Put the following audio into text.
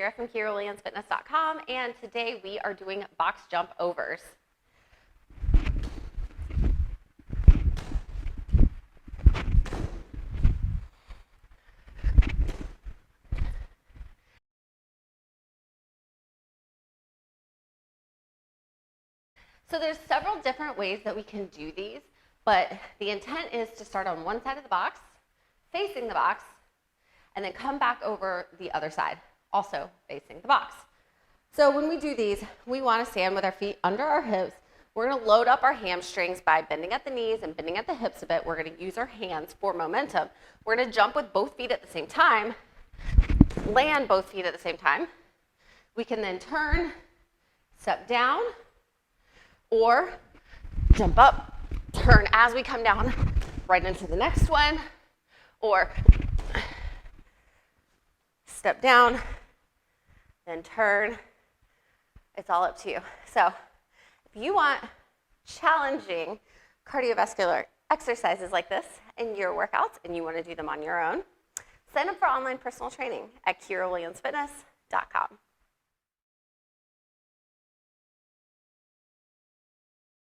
Kyra from KyraWilliamsFitness.com, and today we are doing box jump overs. So there's several different ways that we can do these, but the intent is to start on one side of the box, facing the box, and then come back over the other side, also facing the box. So when we do these, we want to stand with our feet under our hips. We're going to load up our hamstrings by bending at the knees and bending at the hips a bit. We're going to use our hands for momentum. We're going to jump with both feet at the same time, land both feet at the same time. We can then turn, step down, or jump up, turn as we come down right into the next one, or step down, then turn. It's all up to you. So if you want challenging cardiovascular exercises like this in your workouts and you want to do them on your own, sign up for online personal training at KyraWilliamsFitness.com.